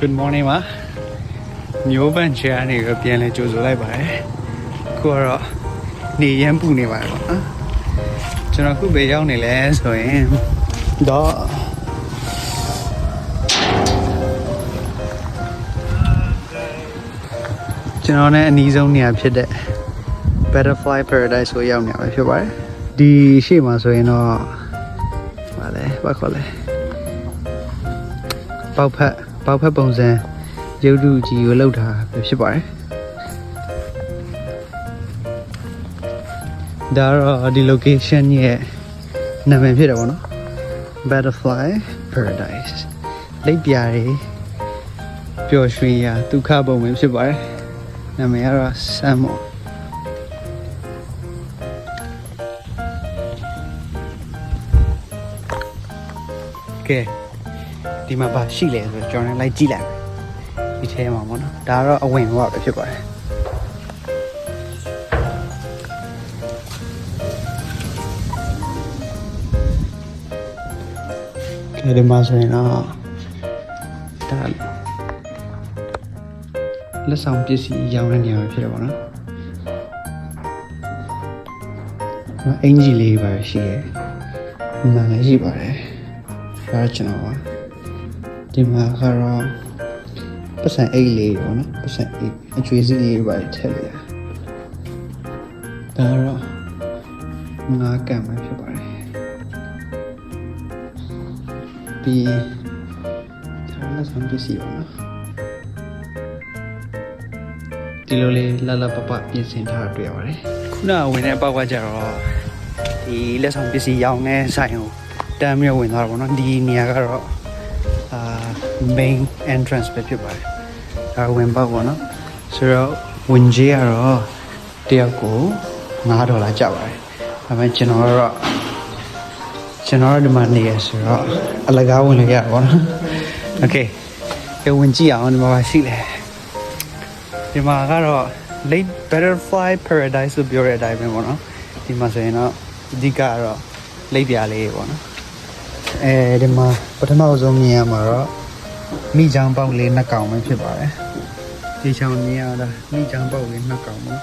Good morning ပါမျိုးပန်ချာနေတော့ပြန်လဲကြိုဆိုလိုက်ပါတယ်ခုကတော့နေရမ်းပူနေပါတယ်ပေါ့နော်ကျွန်တော်ခုပဲရောက်နေလဲဆိုရင်တော့ကျွန်တော်နဲ့အနီးဆုံးနေရာဖြစ်တဲ့ Butterfly Paradise ကိုရောက်နေရဖြစ်ပါတယ်ဒီရှေ့မှာဆိုရင်တော့ဘာခေါ်လဲပေါက်ဖက်ပုံစံရုပ်တုကြီးကိုလောက်ထားဖြစ်ပါတယ်ဒါတော့ဒီ location ရဲ့နာမည်ဖြစ်တယ်ပေါ့နော် Butterfly Paradise လိပ်ပြာတွေပျော်ရွှင်ရာဒုက္ခပုံပဲဖြစ်ပါတယ်နာမည်ကတော့ Samo Okayဒီမှာပါရှိလဲဆိုတော့ကျွန်တော်လည်းလိုက်ကြည့်လိုက်ဒီထဲမှာပေါ့နော်ဒါကတော့အဝင်ဘဝပဲဖြစ်ပါတယ်ကဲဒီမှာဆိုရင်တော့ဒါလက်ဆောင်ပစ္စည်းရောင်းတဲ့နေရာပဲဖြစ်တယ်ပေါ့နော်အင်ဂျီလေးပါရှိတယ်ဒီမှာလည်းရှိပါတယ်ဒါကျွန်တော်ပါဒီမှာကတော့ပတ်စံအိတ်လေးပေါ့နော်ပတ်စံအိတ်အကျွေးစီလေးတွေပါထည့်လိုက်ဒါတော့ငါးကံပဲဖြစ်ပါတယ်ပြီးဒါလည်းဆောင်ပစ္စည်းပေါ့နော်ဒီလိုလေးလပပြင်ဆင်ထားတွေ့ရပါတယ်ခုနကဝင်တဲ့အပေါက်ကကြတော့ဒီလက်ဆောင်ပစ္စည်းရောင်းနေဆိုင်ကိုတမ်းမြောက်ဝင်သွားတာပေါ့နော်ဒီနေရာကတော့main entrance ပဲဖြစ်ပါတယ်ဒါဝင်ပေါက်ပေါ့နော်ဆိုတော့ဝင်ကြီးကတော့တယောက်ကို$5ကျပါတယ်ဒါပေမဲ့ကျွန်တော်ဒီမှာနေရဆိုတော့အလကားဝင်လို့ရပါတော့ Okay ဝင်ကြည့်အောင်ဒီမှာရှိလဲဒီမှာကတော့ Lake Butterfly Paradise လို့ပြောတဲ့အတိုင်းပဲပေါ့နော်ဒီမှာဆိုရင်တော့အဓိကကတော့လိပ်ပြာလေးပေါ့နော်ဒီမှာပထမဆုံးမြင်ရမှာတော့မိချောင်းပေါက်လေးနှစ်ကောင်ပဲဖြစ်ပါတယ်ဒီချောင်းမြင်ရတာမိချောင်းပေါက်လေးနှစ်ကောင်ပဲ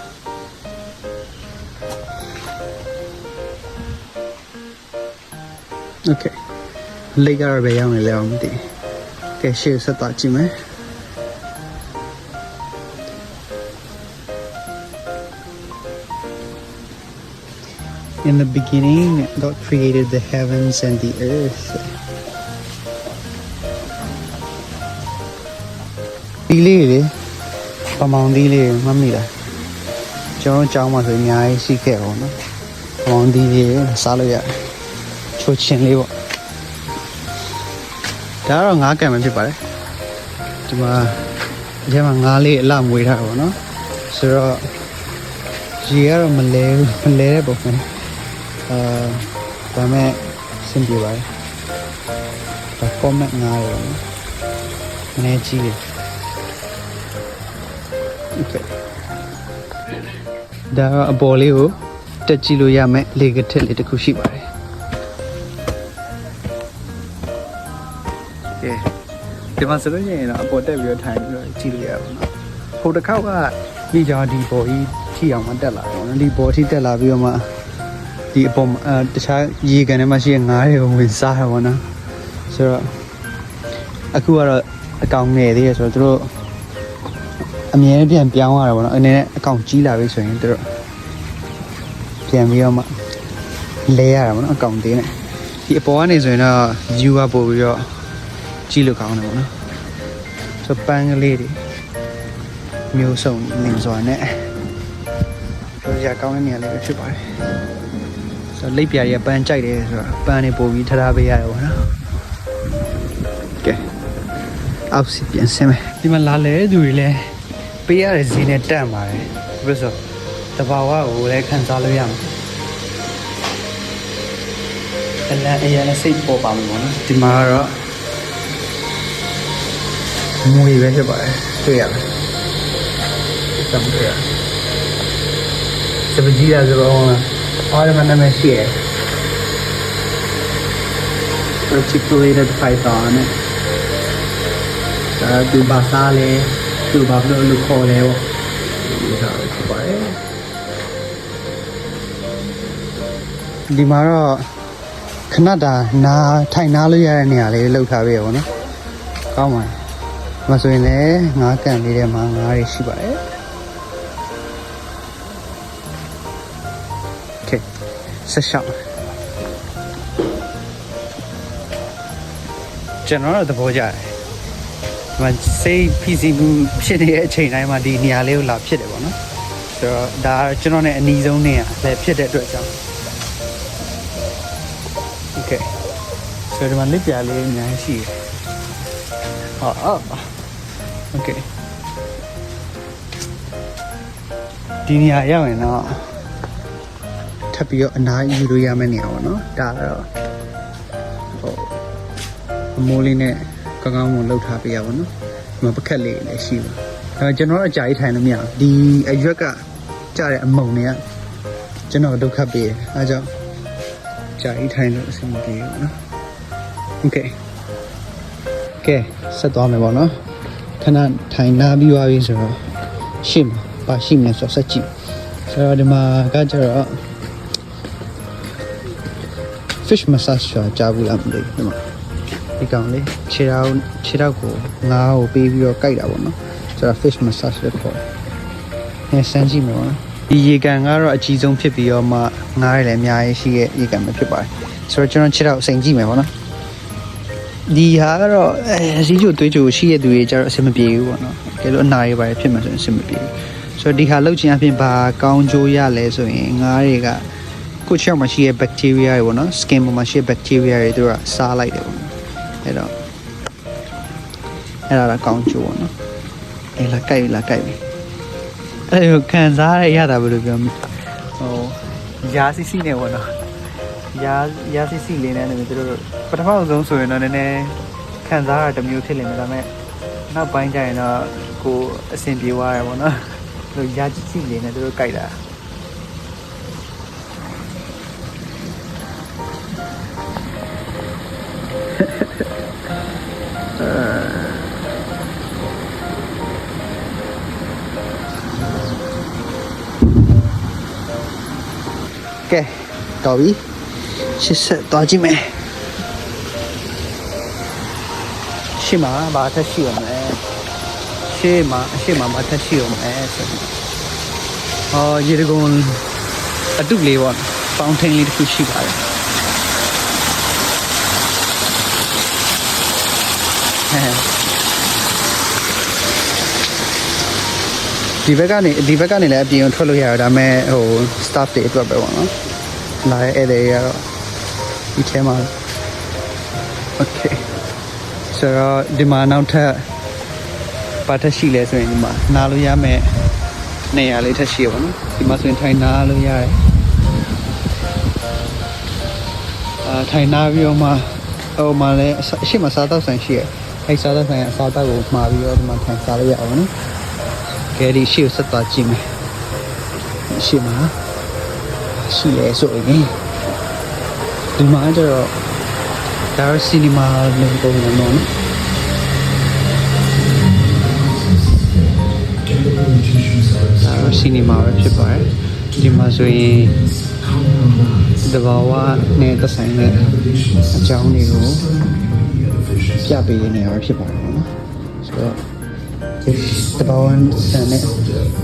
โอเคလိပ်ကတော့ပဲရောက်နေလဲအောင်မသိကဲရှေ့ဆက်သွားကြည့်မယ် In the beginning, God created the heavens and the earth. ဒီလေးလေပမောင်ဒီလေးမမိလားကျွန်တော်ကြောင်းမှာဆိုအများကြီးရှိခဲ့ပါတော့ပမောင်ဒီလေးစားလို့ရတယ်ချိုချင်းလေးပေါ့ဒါတော့ငါးကံပဲဖြစ်ပါတယ်ဒီမှာအကျဉ်းမှာငါးလေးအလှမွေးထားတာပေါ့နော်ဆိုတော့ရေကတော့မလဲတဲ့ပုံစံဒါမဲ့စင်ပြပါတယ်ဒါကောမက်ငါးရောနည်းကြီးတယ်Okay. ဒါအပေါ်လေးကိုတက်ကြည့်လို့ရမယ်လေကထက်လေးတစ်ခုရှိပါတယ်ကဲဒီမှာဆိုလို့ရှိရင်တော့အပေါ်တက်ပြီးတော့ထိုင်ပြီးတော့ကြည့်လို့ရပါတော့ဟိုတစ်ခေါက်ကဒီကြောင်ဒီပေါ်ကြီးထိအောင်မတက်လာတော့နော်ဒီပေါ်ထိတက်လာပြီးတော့မှဒီအပေါ်တခြားရေကန်ထဲမှာရှိတဲ့ငါးတွေကိုဝင်စားရပါတော့ဆိုတော့အခုကတော့အကောင်ငယ်သေးရဆိုတော့သူတို့အမြဲပြန်ပြောင်းရတာပေါ့နော်အနေနဲ့အကောင့်ကြီးလာပြီဆိုရင်တို့ပြန်ပြီးတော့မှလဲရတာပေါ့နော်အကောင့်သေးနဲ့ဒီအပေါ်ကနေဆိုရင်တော့ view ကပို့ပြီးတော့ကြီးလို့ကောင်းတယ်ပေါ့နော်ဆိုပန်းကလေးတွေမျိုးစုံနေစွာနဲ့တို့ရကောင်းတဲ့နေရာလေးပဲဖြစ်ပါတယ်ဆိုလိပ်ပြာတွေကပန်းကြိုက်တယ်ဆိုတော့ပန်းတွေပို့ပြီးထားပေးရတယ်ပေါ့နော်ကဲအောက်စီပြန်ဆင်းမယ်ဒီမှာလာလဲသူတွေလည်းပေးရတဲ့ဈေးနဲ့တက်ပါတယ်ဘယ်ဆိုတဘာဝကိုလည်းခံစားလို့ရမှာအရင်လည်းစိတ်ပေါ်ပါမှာပေါ့နော်ဒီမှာကတော့မွေပဲဖြစ်ပါတယ်တွေ့ရလားစမ်းတွေ့ရစပကြီးရဆိုတော့အားရမနာမရှိရ Articulated python သူဘာစားလဲသူဘာလို့လို့ခေါ်လဲပေါ့ဒီဟာဖြစ်ပါတယ်ဒီမှာတော့ခဏတာနားထိုင်နားလို့ရတဲ့နေရာလေးလောက်ထားပေးရပါတော့ကောင်းပါတယ်မဆိုရင်လည်းငါးကန်လေးထဲမှာငါးတွေရှိပါတယ်โอเคဆက်ရှောက်ကျွန်တော်တို့သဘောကျတယ်ဒီမှာစိတ်ဖိစီးမှုဖြစ်နေတဲ့အချိန်တိုင်းမှာဒီနေရာလေးကိုလာဖြစ်တယ်ပေါ့နော်ဆိုတော့ဒါကျွန်တော်နဲ့အနီးဆုံးနေရာလည်းဖြစ်တဲ့အတွက်ကြောင့်โอเคဆိုတော့ဒီမှာလက်ပြလေးအများကြီးရှိတယ်โอเคဒီနေရာရောက်ရင်တော့ထပ်ပြီးတော့အနားယူလို့ရမယ့်နေရာပေါ့နော်ဒါတော့အမိုးလေးနဲ့ကောင်းကောင်းမလှုပ်ထားပေးရပါတော့ဒီမှာပကက်လေးလည်းရှိပါကျွန်တော်အကြာကြီးထိုင်လို့မရဘူးဒီအရွက်ကကြတဲ့အမုံတွေကကျွန်တော်ဒုက္ခပေးတယ်အဲကြောင့်ကြာကြီးထိုင်လို့အဆင်မပြေဘူးနော်โอเคကဲဆက်သွားမယ်ပေါ့နော်ခဏထိုင်နာပြီးသွားပြီဆိုတော့ရှေ့မှာပါရှိမယ်ဆိုတော့ဆက်ကြည့်ဆိုတော့ဒီမှာကကြတော့ fish massage ဆိုတာကြားဘူးလားမသိဘူးဒီမှာဒီကောင်လေးခြေထောက်ကိုငါးကိုပေးပြီးတော့ကြိုက်တာပေါ့နော်ဆိုတော့ fish massage လို့ခေါ်တယ်။နေစမ်းကြည့်မယ်ပေါ့နော်ဒီရေကန်ကတော့အကြီးဆုံးဖြစ်ပြီးတော့မှငါးရည်လည်းအများကြီးရှိတဲ့ရေကန်ပဲဖြစ်ပါတယ်ဆိုတော့ကျွန်တော်ခြေထောက်အစိမ်ကြည့်မယ်ပေါ့နော်ဒီဟာကတော့စီးချိုသွေးချိုရှိတဲ့သူတွေကျတော့အဆင်မပြေဘူးပေါ့နော်ကဲလို့အနာရီပါတယ်ဖြစ်မှဆိုရင်အဆင်မပြေဘူးဆိုတော့ဒီဟာလောက်ချင်အပြင်ဘာကောင်းကျိုးရလဲဆိုရင်ငါးတွေကကိုယ့်ချောက်မှာရှိတဲ့ bacteria တွေပေါ့နော် skin ပေါ်မှာရှိတဲ့ bacteria တွေသူကစားလိုက်တယ်ပေါ့နော်အဲ့တော့အဲ့ဒါကောင်းကျိုးပေါ့နော်အဲ့လာကြိုက်ပြီအဲ့လိုခံစားရတာဘယ်လိုပြောမလဲဟိုရာစီစီနေပေါ့နော်ရာစီစီလေးနဲ့နေသူတို့ပထမဆုံးဆိုရင်တော့နည်းနည်းခံစားရတစ်မျိုးဖြစ်နေတယ်ဒါပေမဲ့နောက်ပိုင်းကျရင်တော့ကိုအဆင်ပြေသွားတယ်ပေါ့နော်သူရာစီစီလေးနဲ့သူတို့ကြိုက်တာကဲတော်ပြီရှစ်ဆက်သွားကြည့်မယ်ရှေ့မှာဘာထက်ရှိရမလဲရှေ့မှာဘာထက်ရှိရမလဲဆိုတော့ရေတကုံအတုလေးပေါ့ဖောင်ထိန်လေးတစ်ခုရှိပါတယ်ဒီဘက်ကနေလည်းအပြင်ထွက်လို့ရတယ်ဒါပေမဲ့ဟို staff တွေအတွက်ပဲပေါ့နော်လာရဲ့အဲ့ဒါကတော့ဒီထဲမှာ okay ဆိုတော့ဒီမှာနောက်ထပ်ပါထက်ရှိလဲဆိုရင်ဒီမှာနားလို့ရမယ်နေရာလေးထက်ရှိရပါတော့ဒီမှာဆိုရင်ထိုင်နားလို့ရတယ်ထိုင်နားပြီးတော့မှဟိုမှာလည်းအရှိမစားတော့ဆိုင်ရှိရအဲ့စားတော့ဆိုင်အစားတော့ကိုမှာပြီးတော့ဒီမှာထိုင်စားလို့ရအောင်နော်ကဲဒီရှေ့ကိုဆက်သွားကြည့်မယ်ရှေ့မှာရှိလဲဆိုရင်ဒီမှာကျတော့ဒါရစီနီမာလို့ပြောနေတော့နော်ဒါရစီနီမာပဲဖြစ်ပါတယ်ဒီမှာဆိုရင်တဘာဝနဲ့သက်ဆိုင်တဲ့အကြောင်းတွေကိုပြပေးနေရဖြစ်ပါတယ်နော်ဆိုတော့တဘာဝဆန်နဲ့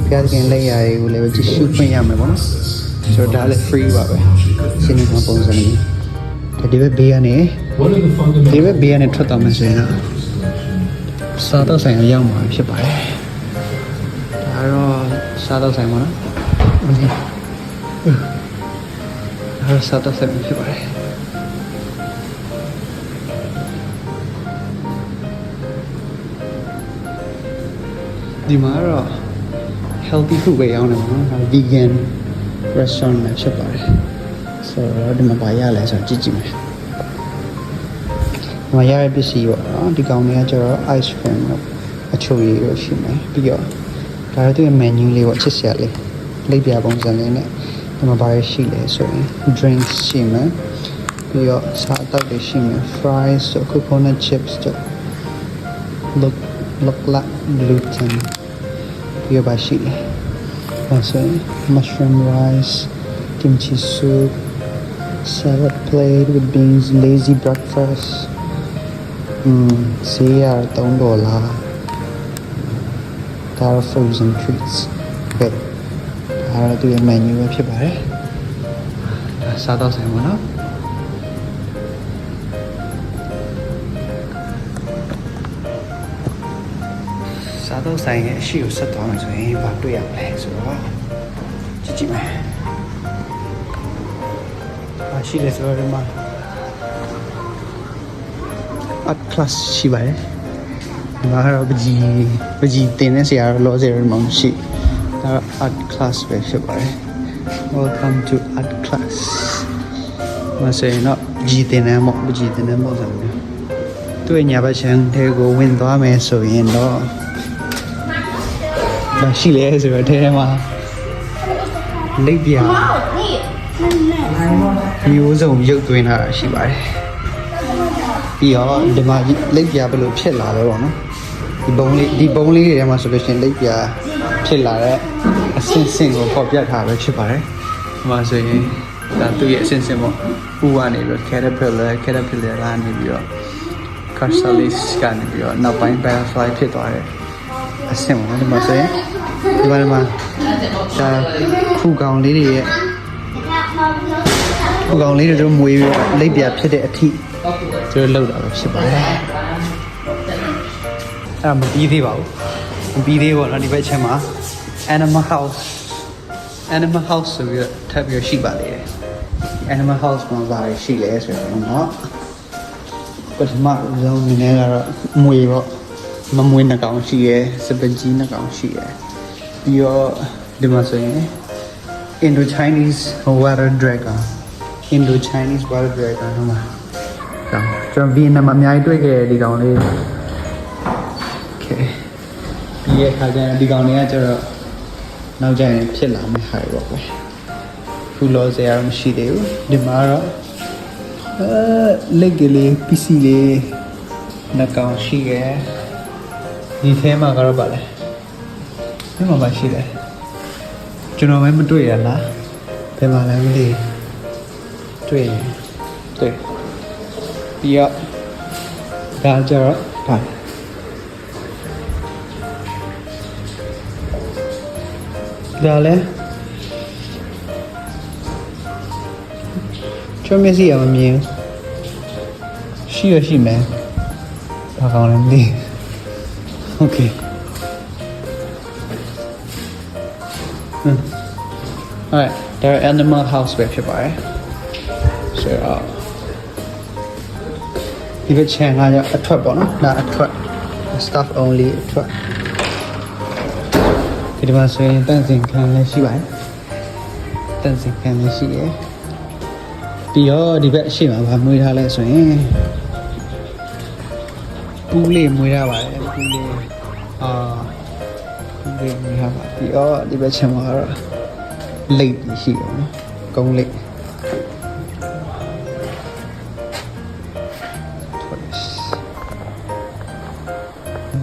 ပြားကင်လက်ရာတွေကိုလည်းကြည့်ရှုခွင့်ရမယ်ပေါ့နော်ဆိုတော့ဒါလည်း free ပါပဲစီနီမာပုံစံလေးဒီဘက်ဘေးကနေထွက်တော့မှဆိုရင်စားတော့ဆိုင်ရောက်မှာဖြစ်ပါတယ်ဒါတော့စားတော့ဆိုင်ပါနော်ဒါတော့စားတော့ဆိုင်ဖြစ်ပါတယ်ဒီမှာတော့ healthy food ပဲရောင်းနေမှာနော် vegan restaurant မှာဖြစ်ပါတယ်ဆိုတော့ဒီမှာဘာရလဲဆိုတော့ကြည့်မယ်ဒီမှာရတဲ့ပစ္စည်းပေါ့နော်ဒီကောင်တွေကကျတော့ ice cream တော့အချိုရည်တော့ရှိမယ်ပြီးတော့ဒါတော့သူ့ရဲ့ menu လေးပေါ့ချစ်စရာလေးလိပ်ပြပုံစံလေးနဲ့ဒီမှာဘာရရှိလဲဆိုရင် drinks ရှိမယ်ပြီးတော့စားအသောက်တွေရှိမယ် fries ဆို coconut chips တို့ Lokla gluten. Yobashi. Also, mushroom rice, kimchi soup, salad plate with beans, lazy breakfast. CR $3. There are frozen treats. Okay. There are the menu of your body. Sado Simona. Sado saying she was set on as we back to your place. Chichi man. She is very much. Art class she by Mahara Baji tennis are laws among she art class by Shabai. Welcome to art class. Must say not G tenamo Baji tenamo. To a Yabachan, they go window me so in law. But she lays her tema. Libya. You so you doing her, she by. ပြီးတော့ဒီမှာလက်ပြဘယ်လိုဖြစ်လာလဲပေါ့နော်ဒီဘုံလေးတွေထဲမှာဆိုလို့ရှိရင်လက်ပြဖြစ်လာတဲ့အဆင့်ဆင့်ကိုပေါ်ပြထားပဲဖြစ်ပါတယ်ဒီမှာဆိုရင်ဒါသူ့ရဲ့အဆင့်ဆင့်ပေါ့ဥကနေပြီး caterpillar ကနေပြီးတော့ chrysalis ကနေပြီးတော့နောက်ပိုင်း butterfly ဖြစ်သွားတဲ့အဆင့်ပေါ့နော်ဒီမှာဆိုရင်ဒီမှာဒါခုကောင်လေးတွေရဲ့ခုကောင်လေးတွေတို့မွေးပြီးတော့လက်ပြဖြစ်တဲ့အထိကျတော့လောက်တာပဲဖြစ်ပါတယ်အဲ့မပြီးသေးပါဘူးမပြီးသေးပေါ့နော်ဒီဘက်ချက်မှာ animal house ဆိုပြီးတော့ထပ်ပြီးရှိပါသေးတယ် animal house မှာဘာရှိလဲဆိုတော့နော်ပထမဆုံးနည်းနည်းကတော့မွေပေါ့မမွေးနှကောင်ရှိရယ်စပကြီးနှကောင်ရှိရယ်ပြီးတော့ဒီမှာဆိုရင် Indo-Chinese water dragon ဟုတ်မှာကျွန်တော်ဗီယက်နမ်မှာအများကြီးတွေ့ခဲ့ဒီကောင်လေး Okay ပြီးရခါကျရင်ဒီကောင်လေးကကျတော့နောက်ကျရင်ဖြစ်လာမယ့်ဟာတွေပေါ့ကွယ်ဖူလောစရာမရှိသေးဘူးဒီမှာတော့လက်ကလေးပစ္စည်းလေးနှကောင်ရှိခဲ့ဒီထဲမှာကတော့ပါလဲဒီမှာမရှိတယ်ကျွန်တော်လည်းမတွေ့ရလားဘယ်မှာလဲမသိတွေ့ပြီးတော့ဒါကြတော့ဒါလဲကျွန်မစီရမမြင်ရှိမယ်ဘာကောင်းလဲမသိ Okay Alright ဒါ animal house ပဲဖြစ်ပါတယ်ဆိုတော့ဒီဘက်ချန်ကကြအထွက်ပေါ့နော်ဒါအထွက် stuff only အထွက်ဒီမှာဆိုရင်တန့်စင်ခံလည်းရှိပါတယ်တန့်စင်ခံလည်းရှိရယ်ပြီးတော့ဒီဘက်အရှိမှာဗာမွေးထားလဲဆိုရင်ပူးလေးမွေးထားပါတယ်ပူးလေးမွေးထားပါပြီးတော့ဒီဘက်ချန်မှာတော့လိတ်ရှိတယ်နော်ကုန်းလိတ်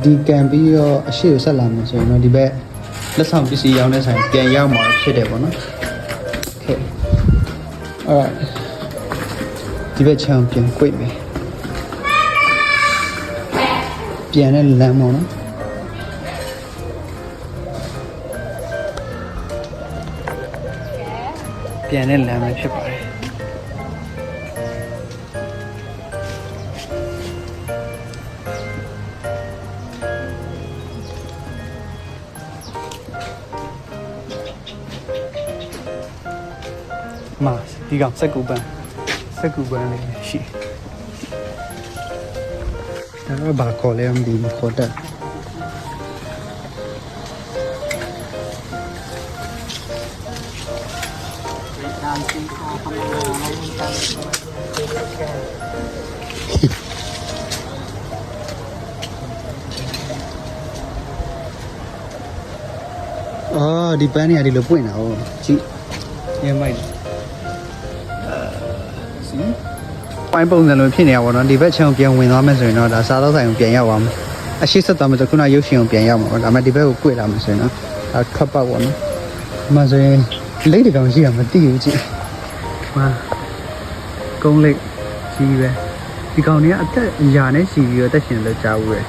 ဒီကံပြီးတော့အရှိကိုဆက်လာမယ်ဆိုရင်တော့ဒီဘက်လက်ဆောင်ပစ္စည်းရောင်းတဲ့ဆိုင်ပြန်ရောက်မှာဖြစ်တယ်ပေါ့နော် Okay alright ဒီဘက်ချမ်းပြန်꿰မယ်ပြန်တဲ့လမ်းပေါ့နော်ပြန်တဲ့လမ်းပဲဖြစ်ပါတယ်မှာဒီကောင်စက်ကူပန်းလေးရှိဒါတော့ဘာခေါ်လဲမသိဘူးခေါ်တယ်အော်ဒီပန်းနေရာဒီလိုပွင့်တာဟုတ်ကြည့်ရမိုက်ပိုင်းပုံစံလိုဖြစ်နေတာပေါ့နော်ဒီဘက်ချောင်းပြန်ဝင်သွားမယ်ဆိုရင်တော့ဒါစားတော့ဆိုင်ကိုပြန်ရောက်သွားမယ် အရှိဆက်သွားမှဆိုခုနရုပ်ရှင်ကိုပြန်ရောက်မှာပေါ့ဒါမှဒီဘက်ကို꿰လာမှာဆိုရင်နော်ဒါထွက်ပတ်ပေါ့နော်ဒီမှာဆိုရင်လိတ်တကောင်ရှိရမသိဘူးကြည့်ဟာကုန်းလိတ်ကြီးပဲဒီကောင်တွေကအသက်အရာနဲ့ရှိပြီးတော့တက်ရှင်လို့ကြားဘူးပဲ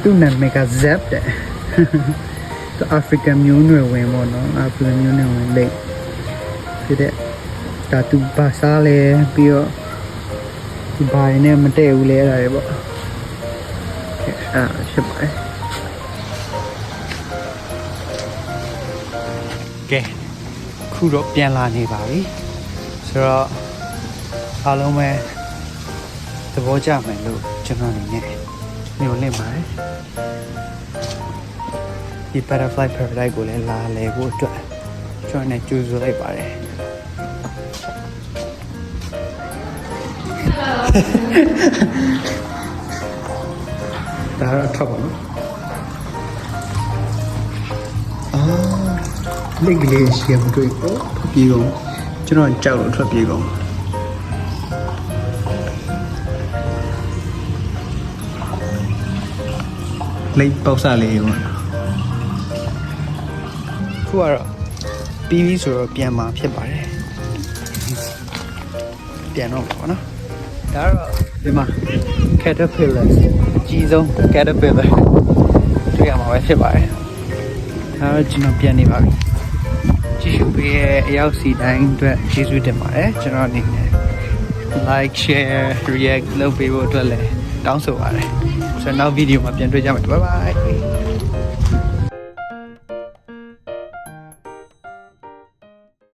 သူ့နာမည်က Zep တဲ့သူ African မျိုးနွယ်ဝင်ပေါ့နော် African မျိုးနွယ်ဝင်လိတ်ဖြစ်တဲ့ဒါသူဘာစားလဲပြီးတော့ဒီဘာရင်းနဲ့မတည့်ဘူးလေအဲ့ဒါတွေပေါ့အဲ့ဖြစ်ပါတယ်ကဲခုတော့ပြန်လာနေပါပြီဆိုတော့အားလုံးပဲသဘောကျမယ်လို့ကျွန်တော်အနေနဲ့မျှော်လင့်ပါတယ်ဒီ Butterfly Paradise ကိုလည်းလာလဲဖို့အတွက်ကျွန်တော်နဲ့ကြိုးစားလိုက်ပါတယ်ဒါတော့ထွက်ပါနော်လိတ်ကလေးရှေ့မတွေ့ဘူးပြေကုန်ကျွန်တော်ကြောက်လို့ထွက်ပြေကုန်လိတ်ပေါက်စားလေးပေါ့ခုကတော့ပြီးပြီဆိုတော့ပြန်มาဖြစ်ပါတယ်ပြန်တော့ပါနော်ဒါတော့ဒီမှာ caterpillar အကြီးဆုံး caterpillar တွေ့ရမှာပဲဖြစ်ပါတယ်ဒါတော့ကျွန်တော်ပြန်နေပါပြီကြည့်ရှုပေးရဲ့အရောက်စီတိုင်းအတွက်ကျေးဇူးတင်ပါတယ်ကျွန်တော်အနေနဲ့ like share react လုပ်ပေးဖို့အတွက်လည်းတောင်းဆိုပါတယ်ဆိုတော့နောက်ဗီဒီယိုမှာပြန်တွေ့ကြမယ် bye bye